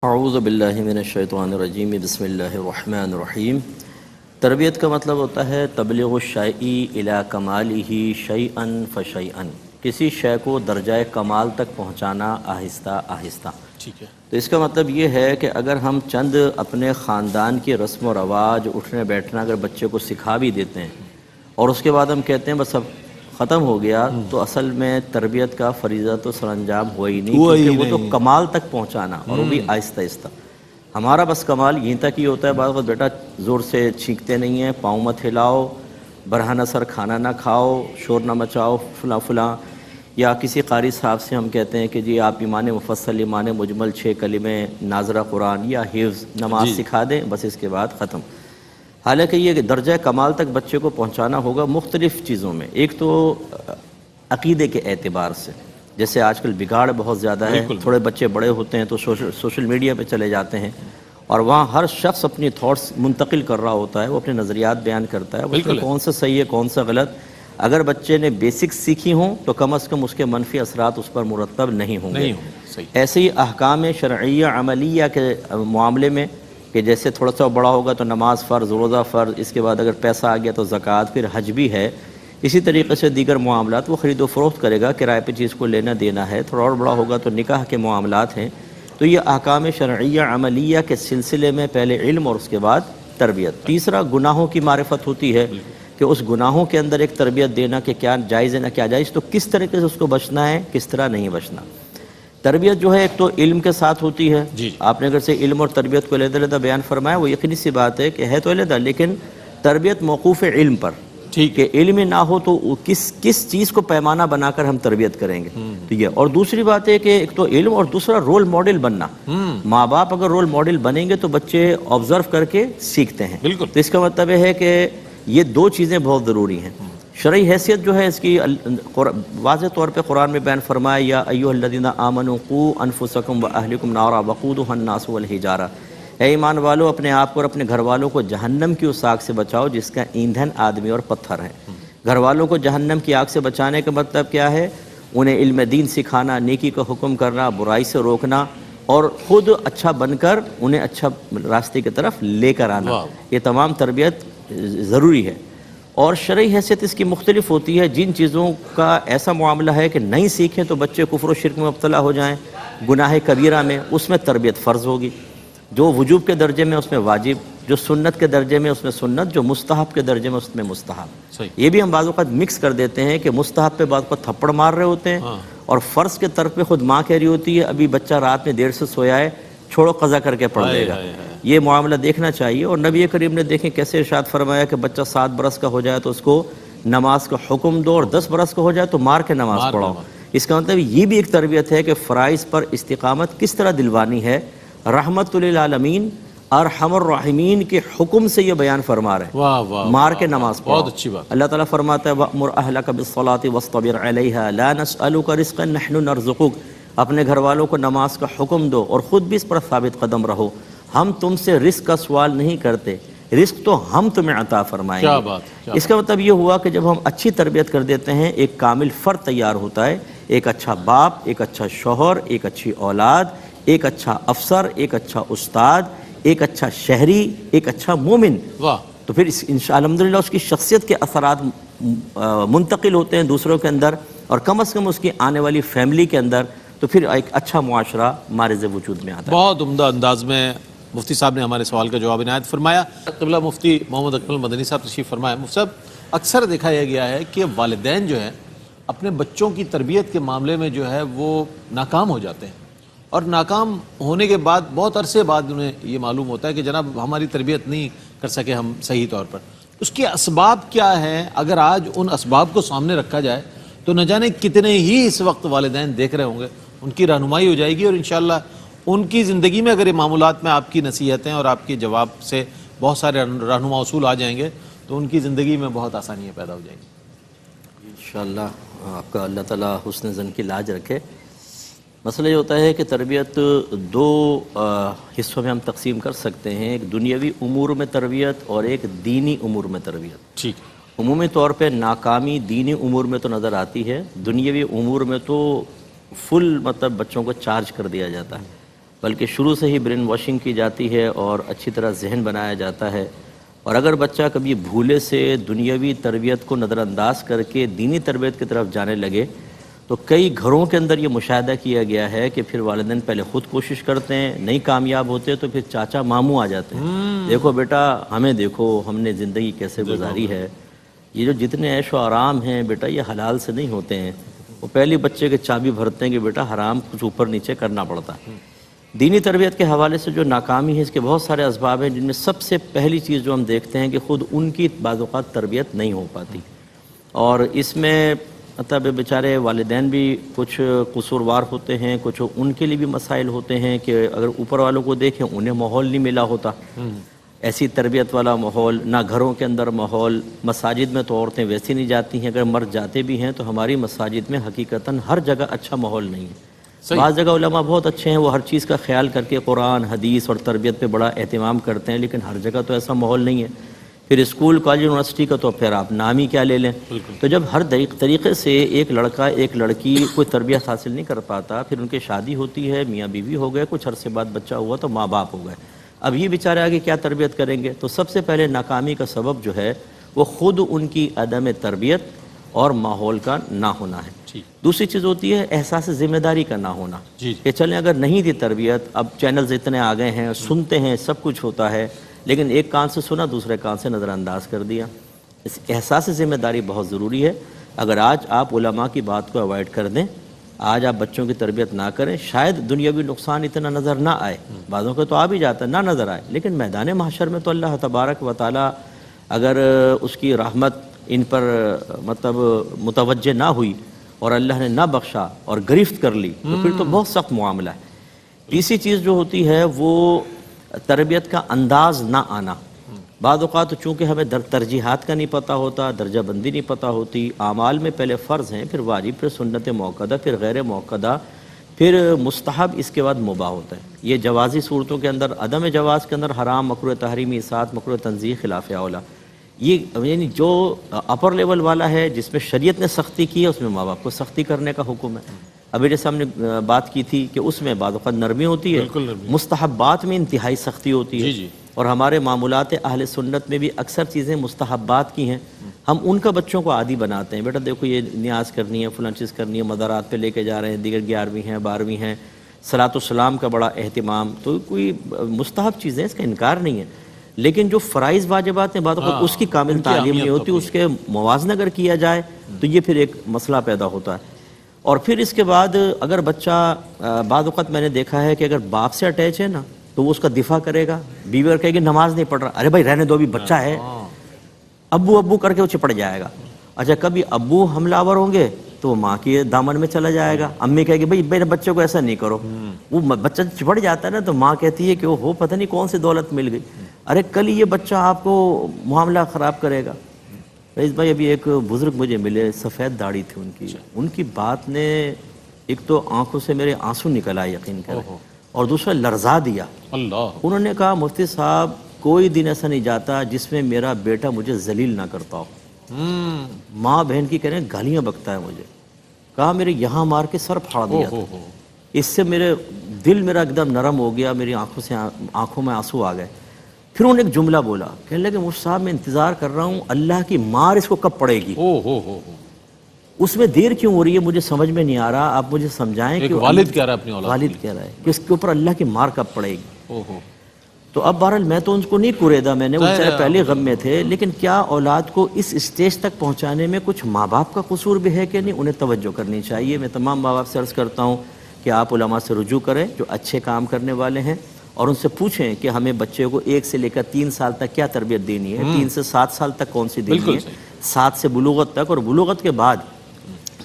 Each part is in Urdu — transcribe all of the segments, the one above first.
اعوذ باللہ من الشیطان الرجیم بسم اللہ الرحمن الرحیم۔ تربیت کا مطلب ہوتا ہے تبلیغ الشیء الی کمالہ شیئا فشیئا، کسی شے کو درجہ کمال تک پہنچانا آہستہ آہستہ۔ ٹھیک ہے، تو اس کا مطلب یہ ہے کہ اگر ہم چند اپنے خاندان کی رسم و رواج، اٹھنے بیٹھنا اگر بچے کو سکھا بھی دیتے ہیں اور اس کے بعد ہم کہتے ہیں بس اب ختم ہو گیا، تو اصل میں تربیت کا فریضہ تو سر انجام ہوا ہی نہیں، کیونکہ وہ تو کمال تک پہنچانا، اور وہ بھی آہستہ آہستہ۔ ہمارا بس کمال یہیں تک ہی ہوتا ہے، بعض وقت بیٹا زور سے چھینکتے نہیں ہیں، پاؤں مت ہلاؤ، برہنہ سر کھانا نہ کھاؤ، شور نہ مچاؤ، فلاں فلاں۔ یا کسی قاری صاحب سے ہم کہتے ہیں کہ جی آپ ایمان مفصل، ایمان مجمل، 6 کلمے، ناظرہ قرآن یا حفظ نماز سکھا دیں، بس اس کے بعد ختم۔ حالانکہ یہ درجہ کمال تک بچے کو پہنچانا ہوگا مختلف چیزوں میں۔ ایک تو عقیدے کے اعتبار سے، جیسے آج کل بگاڑ بہت زیادہ ہے، تھوڑے بچے بڑے ہوتے ہیں تو سوشل میڈیا پہ چلے جاتے ہیں، اور وہاں ہر شخص اپنی تھاٹس منتقل کر رہا ہوتا ہے، وہ اپنے نظریات بیان کرتا ہے، اس میں کون سا صحیح ہے کون سا غلط۔ اگر بچے نے بیسکس سیکھی ہوں تو کم از کم اس کے منفی اثرات اس پر مرتب نہیں ہوں گے۔ ایسے ہی احکام شرعیہ عملیہ کے معاملے میں کہ جیسے تھوڑا سا بڑا ہوگا تو نماز فرض، روزہ فرض، اس کے بعد اگر پیسہ آ گیا تو زکوٰۃ، پھر حج بھی ہے۔ اسی طریقے سے دیگر معاملات وہ خرید و فروخت کرے گا، کرائے پہ چیز کو لینا دینا ہے۔ تھوڑا اور بڑا ہوگا تو نکاح کے معاملات ہیں۔ تو یہ احکام شرعیہ عملیہ کے سلسلے میں پہلے علم اور اس کے بعد تربیت۔ تیسرا گناہوں کی معرفت ہوتی ہے کہ اس گناہوں کے اندر ایک تربیت دینا کہ کیا جائز ہے نہ کیا جائز، تو کس طریقے سے اس کو بچنا ہے، کس طرح نہیں بچنا۔ تربیت جو ہے ایک تو علم کے ساتھ ہوتی ہے، آپ نے اگر سے علم اور تربیت کو علیحدہ بیان فرمایا، وہ یقینی سی بات ہے کہ ہے تو علیحدہ، لیکن تربیت موقوف علم پر، کہ علم نہ ہو تو کس چیز کو پیمانہ بنا کر ہم تربیت کریں گے۔ تو یہ، اور دوسری بات ہے کہ ایک تو علم اور دوسرا رول ماڈل بننا۔ ماں باپ اگر رول ماڈل بنیں گے تو بچے آبزرو کر کے سیکھتے ہیں۔ تو اس کا مطلب ہے کہ یہ دو چیزیں بہت ضروری ہیں۔ شرعی حیثیت جو ہے اس کی واضح طور پہ قرآن میں بیان فرمایا، یا ایھا الذین آمنوا قوا انفسکم واہلکم نارا وقودھا الناس والحجارہ، اے ایمان والو اپنے آپ کو اور اپنے گھر والوں کو جہنم کی اس آگ سے بچاؤ جس کا ایندھن آدمی اور پتھر ہے۔ گھر والوں کو جہنم کی آگ سے بچانے کا مطلب کیا ہے؟ انہیں علم دین سکھانا، نیکی کا حکم کرنا، برائی سے روکنا، اور خود اچھا بن کر انہیں اچھا راستے کی طرف لے کر آنا۔ یہ تمام تربیت ضروری ہے۔ اور شرعی حیثیت اس کی مختلف ہوتی ہے۔ جن چیزوں کا ایسا معاملہ ہے کہ نہیں سیکھیں تو بچے کفر و شرک میں مبتلا ہو جائیں، گناہ کبیرہ میں، اس میں تربیت فرض ہوگی۔ جو وجوب کے درجے میں اس میں واجب، جو سنت کے درجے میں اس میں سنت، جو مستحب کے درجے میں اس میں مستحب۔ یہ بھی ہم بعض اوقات مکس کر دیتے ہیں کہ مستحب پہ بعض اوقات تھپڑ مار رہے ہوتے ہیں، اور فرض کے طرف پہ خود ماں کہہ رہی ہوتی ہے ابھی بچہ رات میں دیر سے سویا ہے، چھوڑو قضا کر کے پڑھ لے گا۔ یہ معاملہ دیکھنا چاہیے۔ اور نبی کریم نے دیکھیں کیسے ارشاد فرمایا کہ بچہ 7 برس کا ہو جائے تو اس کو نماز کا حکم دو، اور 10 برس کا ہو جائے تو مار کے نماز پڑھاؤ۔ اس کا مطلب یہ بھی ایک تربیت ہے کہ فرائض پر استقامت کس طرح دلوانی ہے۔ رحمت للعالمین ارحم الراحمین کے حکم سے یہ بیان فرما رہے ہیں، مار کے نماز پڑھو۔ بہت اچھی بات۔ اللہ تعالیٰ فرماتا ہے وَأْمُرْ أَهْلَكَ بِالصَّلَاةِ وَاصْطَبِرْ عَلَيْهَا لَا نَسْأَلُكَ رِزْقًا نَحْنُ نَرْزُقُكَ، اپنے گھر والوں کو نماز کا حکم دو اور خود بھی اس پر ثابت قدم رہو، ہم تم سے رزق کا سوال نہیں کرتے، رزق تو ہم تمہیں عطا فرمائیں گے۔ اس کا مطلب یہ ہوا کہ جب ہم اچھی تربیت کر دیتے ہیں، ایک کامل فرد تیار ہوتا ہے، ایک اچھا باپ، ایک اچھا شوہر، ایک اچھی اولاد، ایک اچھا افسر، ایک اچھا استاد، ایک اچھا شہری، ایک اچھا مومن۔ تو پھر الحمدللہ اس کی شخصیت کے اثرات منتقل ہوتے ہیں دوسروں کے اندر، اور کم از کم اس کی آنے والی فیملی کے اندر، تو پھر ایک اچھا معاشرہ مارز وجود میں آتا ہے۔ بہت عمدہ انداز میں مفتی صاحب نے ہمارے سوال کا جواب عنایت فرمایا۔ قبلہ مفتی محمد اکمل مدنی صاحب تشریف فرمائے۔ مفتی صاحب، اکثر دیکھا یہ گیا ہے کہ والدین جو ہیں اپنے بچوں کی تربیت کے معاملے میں جو ہے وہ ناکام ہو جاتے ہیں، اور ناکام ہونے کے بعد بہت عرصے بعد انہیں یہ معلوم ہوتا ہے کہ جناب ہماری تربیت نہیں کر سکے ہم صحیح طور پر۔ اس کے اسباب کیا ہیں؟ اگر آج ان اسباب کو سامنے رکھا جائے تو نہ جانے کتنے ہی اس وقت والدین دیکھ رہے ہوں گے، ان کی رہنمائی ہو جائے گی، اور انشاءاللہ ان کی زندگی میں اگر یہ معاملات میں آپ کی نصیحتیں اور آپ کے جواب سے بہت سارے رہنما اصول آ جائیں گے تو ان کی زندگی میں بہت آسانیاں پیدا ہو جائیں گی۔ انشاءاللہ آپ کا اللہ تعالیٰ حسن ظن کی لاج رکھے۔ مسئلہ یہ ہوتا ہے کہ تربیت 2 حصوں میں ہم تقسیم کر سکتے ہیں، ایک دنیاوی امور میں تربیت اور ایک دینی امور میں تربیت۔ ٹھیک۔ عمومی طور پہ ناکامی دینی امور میں تو نظر آتی ہے، دنیاوی امور میں تو فل مطلب بچوں کو چارج کر دیا جاتا ہے۔ بلکہ شروع سے ہی برین واشنگ کی جاتی ہے اور اچھی طرح ذہن بنایا جاتا ہے. اور اگر بچہ کبھی بھولے سے دنیاوی تربیت کو نظر انداز کر کے دینی تربیت کی طرف جانے لگے تو کئی گھروں کے اندر یہ مشاہدہ کیا گیا ہے کہ پھر والدین پہلے خود کوشش کرتے ہیں, نہیں کامیاب ہوتے تو پھر چاچا ماموں آ جاتے ہیں, دیکھو بیٹا ہمیں دیکھو ہم نے زندگی کیسے گزاری ہے, یہ جو جتنے عیش و آرام ہیں بیٹا یہ حلال سے نہیں ہوتے ہیں. وہ پہلی بچے کے چابی بھرتے ہیں کہ بیٹا حرام کچھ اوپر نیچے کرنا پڑتا ہے. دینی تربیت کے حوالے سے جو ناکامی ہے اس کے بہت سارے اسباب ہیں, جن میں سب سے پہلی چیز جو ہم دیکھتے ہیں کہ خود ان کی بعض اوقات تربیت نہیں ہو پاتی, اور اس میں مطلب بیچارے والدین بھی کچھ قصوروار ہوتے ہیں, کچھ ان کے لیے بھی مسائل ہوتے ہیں کہ اگر اوپر والوں کو دیکھیں انہیں ماحول نہیں ملا ہوتا, ایسی تربیت والا ماحول, نہ گھروں کے اندر ماحول. مساجد میں تو عورتیں ویسی نہیں جاتی ہیں, اگر مرد جاتے بھی ہیں تو ہماری مساجد میں حقیقتاً ہر جگہ اچھا ماحول نہیں ہے. بعض جگہ علماء بہت اچھے ہیں, وہ ہر چیز کا خیال کر کے قرآن حدیث اور تربیت پہ بڑا اہتمام کرتے ہیں, لیکن ہر جگہ تو ایسا ماحول نہیں ہے. پھر اسکول کالج یونیورسٹی کا تو پھر آپ نام ہی کیا لے لیں. تو جب ہر طریقے سے ایک لڑکا ایک لڑکی کوئی تربیت حاصل نہیں کر پاتا, پھر ان کی شادی ہوتی ہے, میاں بیوی ہو گئے, کچھ عرصے بعد بچہ ہوا تو ماں باپ ہو گئے, اب یہ بیچارے آگے کیا تربیت کریں گے. تو سب سے پہلے ناکامی کا سبب جو ہے وہ خود ان کی عدم تربیت اور ماحول کا نہ ہونا ہے. دوسری چیز ہوتی ہے احساس ذمہ داری کا نہ ہونا, کہ چلیں اگر نہیں تھی تربیت, اب چینلز اتنے آ گئے ہیں, سنتے ہیں, سب کچھ ہوتا ہے, لیکن ایک کان سے سنا دوسرے کان سے نظر انداز کر دیا. اس احساس ذمہ داری بہت ضروری ہے. اگر آج آپ علماء کی بات کو اوائڈ کر دیں, آج آپ بچوں کی تربیت نہ کریں, شاید دنیاوی نقصان اتنا نظر نہ آئے, بعضوں کو تو آ بھی جاتا ہے, نہ نظر آئے, لیکن میدان محشر میں تو اللہ تبارک و تعالی اگر اس کی رحمت ان پر مطلب متوجہ نہ ہوئی اور اللہ نے نہ بخشا اور گرفت کر لی تو پھر تو بہت سخت معاملہ ہے. تیسری چیز جو ہوتی ہے وہ تربیت کا انداز نہ آنا. بعض اوقات چونکہ ہمیں ترجیحات کا نہیں پتہ ہوتا, درجہ بندی نہیں پتہ ہوتی, اعمال میں پہلے فرض ہیں, پھر واجب, پھر سنت موقدہ, پھر غیر موقدہ, پھر مستحب, اس کے بعد مباح ہوتا ہے. یہ جوازی صورتوں کے اندر, عدم جواز کے اندر حرام, مکروہ تحریمی, اصاعت, مکروہ تنزیہ, خلاف اولا, یہ یعنی جو اپر لیول والا ہے جس میں شریعت نے سختی کی ہے اس میں ماں باپ کو سختی کرنے کا حکم ہے. ابھی جیسے ہم نے بات کی تھی کہ اس میں بعض اوقات نرمی ہوتی ہے, مستحبات میں انتہائی سختی ہوتی ہے, اور ہمارے معمولات اہل سنت میں بھی اکثر چیزیں مستحبات کی ہیں, ہم ان کا بچوں کو عادی بناتے ہیں. بیٹا دیکھو یہ نیاز کرنی ہے, فلاں چیز کرنی ہے, مدارات پہ لے کے جا رہے ہیں, دیگر 11ویں ہیں 12ویں ہیں, صلاۃ السلام کا بڑا اہتمام, تو کوئی مستحب چیزیں اس کا انکار نہیں ہے, لیکن جو فرائض واجبات ہیں بعض اوقات اس کی کامل تعلیم نہیں ہوتی, اس کے موازنہ اگر کیا جائے تو یہ پھر ایک مسئلہ پیدا ہوتا ہے. اور پھر اس کے بعد اگر بچہ, بعض اوقات میں نے دیکھا ہے کہ اگر باپ سے اٹیچ ہے نا تو وہ اس کا دفاع کرے گا, بیوی کہے گی نماز نہیں پڑھ رہا, ارے بھائی رہنے دو ابھی بچہ ہے, ابو ابو کر کے وہ چپٹ جائے گا. اچھا کبھی ابو حملہ آور ہوں گے تو وہ ماں کے دامن میں چلا جائے گا, امی کہے گی بھائی میرے بچے کو ایسا نہیں کرو, وہ بچہ چپٹ جاتا ہے نا تو ماں کہتی ہے کہ وہ ہو پتہ نہیں کون سی دولت مل گئی, ارے کل یہ بچہ آپ کو معاملہ خراب کرے گا. رئیس بھائی ابھی ایک بزرگ مجھے ملے, سفید داڑھی تھی ان کی بات نے ایک تو آنکھوں سے میرے آنسو نکل آئے یقین کریں, اور دوسرا لرزا دیا. انہوں نے کہا مفتی صاحب کوئی دن ایسا نہیں جاتا جس میں میرا بیٹا مجھے ذلیل نہ کرتا ہو. ماں بہن کی کہہ رہے ہیں گالیاں بکتا ہے مجھے, کہا میرے یہاں مار کے سر پھاڑ دیا تھا, اس سے میرے دل میرا ایک دم نرم ہو گیا, میری آنکھوں میں آنسو آ گئے. پھر انہوں نے ایک جملہ بولا, کہنے لگے مفتی صاحب میں انتظار کر رہا ہوں اللہ کی مار اس کو کب پڑے گی, اس میں دیر کیوں ہو رہی ہے مجھے سمجھ میں نہیں آ رہا, آپ مجھے سمجھائیں کہ والد کہہ رہا ہے اپنی اولاد, والد کہہ رہا ہے کہ اس کے اوپر اللہ کی مار کب پڑے گی. تو اب بہرحال میں تو ان کو نہیں کوریدا, میں نے وہ چاہے پہلے غم میں تھے, لیکن کیا اولاد کو اس اسٹیج تک پہنچانے میں کچھ ماں باپ کا قصور بھی ہے کہ نہیں, انہیں توجہ کرنی چاہیے. میں تمام ماں باپ سے عرض کرتا ہوں کہ آپ علماء سے رجوع کریں جو اچھے کام کرنے والے ہیں, اور ان سے پوچھیں کہ ہمیں بچے کو 1 سے لے کر 3 سال تک کیا تربیت دینی ہے, 3 سے 7 سال تک کون سی دینی ہے, 7 سے بلوغت تک, اور بلوغت کے بعد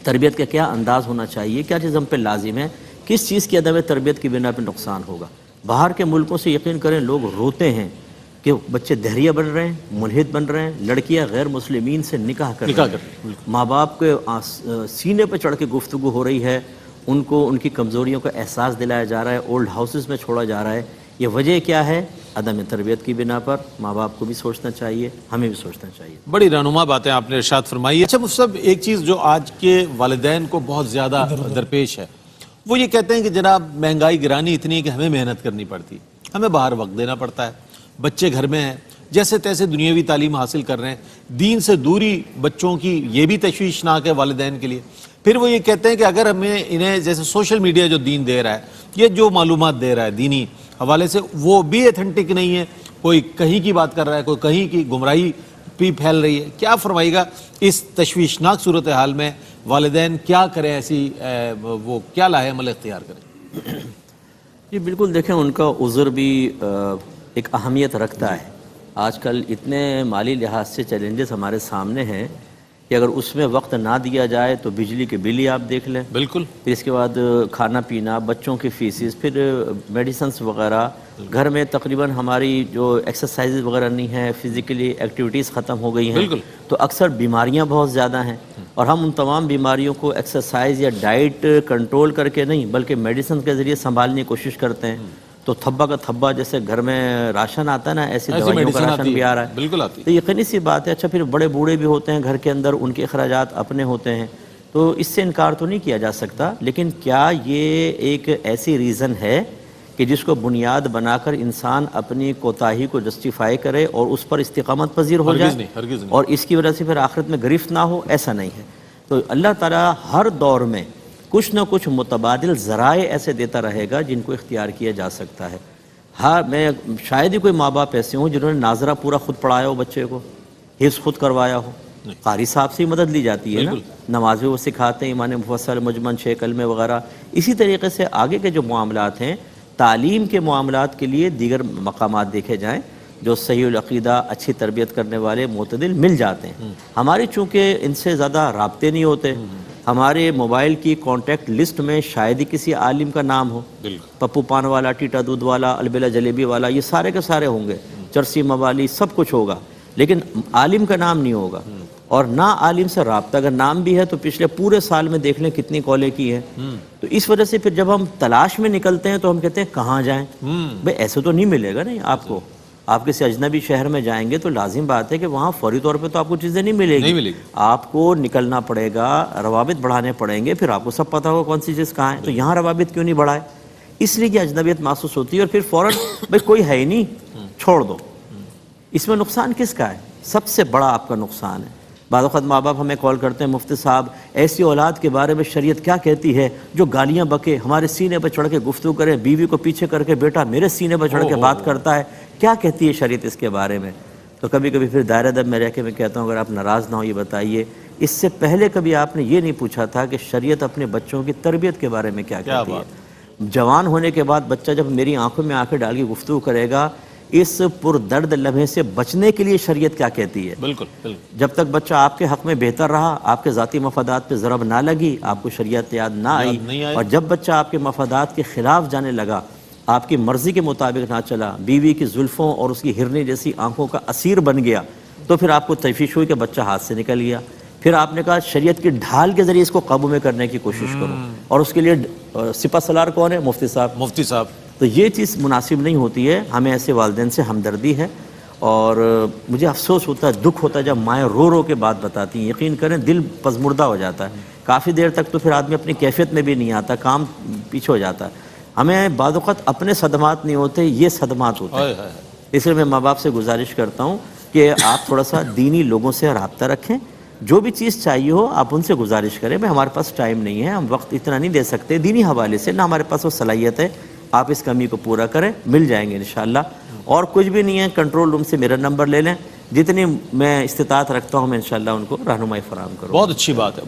تربیت کا کیا انداز ہونا چاہیے, کیا چیز ہم پہ لازم ہے, کس چیز کی عدم تربیت کی بنا پہ نقصان ہوگا. باہر کے ملکوں سے یقین کریں لوگ روتے ہیں کہ بچے دہریہ بن رہے ہیں, ملحد بن رہے ہیں, لڑکیاں غیر مسلمین سے نکاح کر رہی ہیں, ماں باپ کے سینے پہ چڑھ کے گفتگو ہو رہی ہے, ان کو ان کی کمزوریوں کا احساس دلایا جا رہا ہے, اولڈ ہاؤسز میں چھوڑا جا رہا ہے. یہ وجہ کیا ہے, عدم تربیت کی بنا پر. ماں باپ کو بھی سوچنا چاہیے, ہمیں بھی سوچنا چاہیے. بڑی رہنما باتیں آپ نے ارشاد فرمائی. اچھا مفتی صاحب ایک چیز جو آج کے والدین کو بہت زیادہ درپیش ہے وہ یہ کہتے ہیں کہ جناب مہنگائی گرانی اتنی ہے کہ ہمیں محنت کرنی پڑتی ہے، ہمیں باہر وقت دینا پڑتا ہے، بچے گھر میں ہیں، جیسے تیسے دنیاوی تعلیم حاصل کر رہے ہیں، دین سے دوری بچوں کی یہ بھی تشویشناک ہے والدین کے لیے۔ پھر وہ یہ کہتے ہیں کہ اگر ہمیں انہیں جیسے سوشل میڈیا جو دین دے رہا ہے، یہ جو معلومات دے رہا ہے دینی حوالے سے، وہ بھی ایتھنٹک نہیں ہے، کوئی کہیں کی بات کر رہا ہے، کوئی کہیں کی گمراہی بھی پھیل رہی ہے۔ کیا فرمائے گا اس تشویشناک صورتحال میں والدین کیا کریں، ایسی وہ کیا لاہ عمل اختیار کریں؟ جی بالکل، دیکھیں ان کا عذر بھی ایک اہمیت رکھتا ہے۔ آج کل اتنے مالی لحاظ سے چیلنجز ہمارے سامنے ہیں کہ اگر اس میں وقت نہ دیا جائے تو بجلی کے بل ہی آپ دیکھ لیں، بالکل، پھر اس کے بعد کھانا پینا، بچوں کی فیسز، پھر میڈیسنس وغیرہ، گھر میں تقریباً ہماری جو ایکسرسائز وغیرہ نہیں ہے، فزیکلی ایکٹیویٹیز ختم ہو گئی ہیں، بالکل، تو اکثر بیماریاں بہت زیادہ ہیں، اور ہم ان تمام بیماریوں کو ایکسرسائز یا ڈائٹ کنٹرول کر کے نہیں بلکہ میڈیسن کے ذریعے سنبھالنے کی کوشش کرتے ہیں۔ تو تھبا کا تھبا جیسے گھر میں راشن آتا ہے نا، ایسی دوائیوں کا راشن بھی آ رہا ہے، بالکل آتی ہے۔ تو یقینی سی بات ہے۔ اچھا، پھر بڑے بوڑھے بھی ہوتے ہیں گھر کے اندر، ان کے اخراجات اپنے ہوتے ہیں، تو اس سے انکار تو نہیں کیا جا سکتا، لیکن کیا یہ ایک ایسی ریزن ہے کہ جس کو بنیاد بنا کر انسان اپنی کوتاہی کو جسٹیفائی کرے اور اس پر استقامت پذیر ہو جائے اور اس کی وجہ سے پھر آخرت میں گرفت نہ ہو؟ ایسا نہیں ہے۔ تو اللہ تعالیٰ ہر دور میں کچھ نہ کچھ متبادل ذرائع ایسے دیتا رہے گا جن کو اختیار کیا جا سکتا ہے۔ ہاں، میں شاید ہی کوئی ماں باپ ایسے ہوں جنہوں نے ناظرہ پورا خود پڑھایا ہو، بچے کو حفظ خود کروایا ہو، قاری صاحب سے ہی مدد لی جاتی ہے نا، نمازیں وہ سکھاتے ہیں، ایمان مفصل، مجمن، 6 کلمے وغیرہ۔ اسی طریقے سے آگے کے جو معاملات ہیں، تعلیم کے معاملات کے لیے دیگر مقامات دیکھے جائیں جو صحیح العقیدہ، اچھی تربیت کرنے والے معتدل مل جاتے ہیں۔ ہماری چونکہ ان سے زیادہ رابطے نہیں ہوتے، ہمارے موبائل کی کانٹیکٹ لسٹ میں شاید ہی کسی عالم کا نام ہو، پپو پان والا، ٹیٹا دودھ والا، البیلا جلیبی والا، یہ سارے کے سارے ہوں گے، چرسی موالی، سب کچھ ہوگا، لیکن عالم کا نام نہیں ہوگا، اور نہ عالم سے رابطہ۔ اگر نام بھی ہے تو پچھلے پورے سال میں دیکھ لیں کتنی کالیں کی ہیں۔ تو اس وجہ سے پھر جب ہم تلاش میں نکلتے ہیں تو ہم کہتے ہیں کہاں جائیں؟ بھئی ایسے تو نہیں ملے گا نہیں آپ کو، آپ کسی اجنبی شہر میں جائیں گے تو لازم بات ہے کہ وہاں فوری طور پہ تو آپ کو چیزیں نہیں ملے گی، آپ کو نکلنا پڑے گا، روابط بڑھانے پڑیں گے، پھر آپ کو سب پتہ ہوگا کون سی چیز کہاں ہے۔ تو یہاں روابط کیوں نہیں بڑھائے؟ اس لیے کہ اجنبیت محسوس ہوتی ہے، اور پھر فوراً بھئی کوئی ہے ہی نہیں، چھوڑ دو۔ اس میں نقصان کس کا ہے؟ سب سے بڑا آپ کا نقصان ہے۔ بعض اوقات ماں باپ ہمیں کال کرتے ہیں، مفتی صاحب ایسی اولاد کے بارے میں شریعت کیا کہتی ہے جو گالیاں بکے، ہمارے سینے پر چڑھ کے گفتگو کرے، بیوی کو پیچھے کر کے بیٹا میرے سینے پر چڑھ کے بات کرتا ہے، کیا کہتی ہے شریعت اس کے بارے میں؟ تو کبھی کبھی پھر دائرہ ادب میں رہ کے میں کہتا ہوں اگر آپ ناراض نہ ہو یہ بتائیے، اس سے پہلے کبھی آپ نے یہ نہیں پوچھا تھا کہ شریعت اپنے بچوں کی تربیت کے بارے میں کیا کہتی ہے؟ جوان ہونے کے بعد بچہ جب میری آنکھوں میں آنکھیں ڈال کے گفتگو کرے گا، اس پردرد لمحے سے بچنے کے لیے شریعت کیا کہتی ہے؟ بالکل، جب تک بچہ آپ کے حق میں بہتر رہا، آپ کے ذاتی مفادات پہ ضرب نہ لگی، آپ کو شریعت یاد نہ آئی، اور جب بچہ آپ کے مفادات کے خلاف جانے لگا، آپ کی مرضی کے مطابق نہ چلا، بیوی کی زلفوں اور اس کی ہرنی جیسی آنکھوں کا اسیر بن گیا، تو پھر آپ کو تشویش ہوئی کہ بچہ ہاتھ سے نکل گیا۔ پھر آپ نے کہا شریعت کی ڈھال کے ذریعے اس کو قابو میں کرنے کی کوشش کرو، اور اس کے لیے سپہ سالار کون ہے؟ مفتی صاحب۔ تو یہ چیز مناسب نہیں ہوتی ہے۔ ہمیں ایسے والدین سے ہمدردی ہے، اور مجھے افسوس ہوتا ہے، دکھ ہوتا ہے جب مائیں رو رو کے بات بتاتی ہیں، یقین کریں دل پزمردہ ہو جاتا ہے، کافی دیر تک تو پھر آدمی اپنی کیفیت میں بھی نہیں آتا، کام پیچھے ہو جاتا ہے۔ ہمیں بعض اوقات اپنے صدمات نہیں ہوتے، یہ صدمات ہوتے ہیں۔ اس لیے میں ماں باپ سے گزارش کرتا ہوں کہ آپ تھوڑا سا دینی لوگوں سے رابطہ رکھیں، جو بھی چیز چاہیے ہو آپ ان سے گزارش کریں۔ میں ہمارے پاس ٹائم نہیں ہے، ہم وقت اتنا نہیں دے سکتے دینی حوالے سے، نہ ہمارے پاس وہ صلاحیت ہے، آپ اس کمی کو پورا کریں، مل جائیں گے انشاءاللہ۔ اور کچھ بھی نہیں ہے، کنٹرول روم سے میرا نمبر لے لیں، جتنی میں استطاعت رکھتا ہوں میں انشاءاللہ ان کو رہنمائی فراہم کروں۔ بہت اچھی بات ہے۔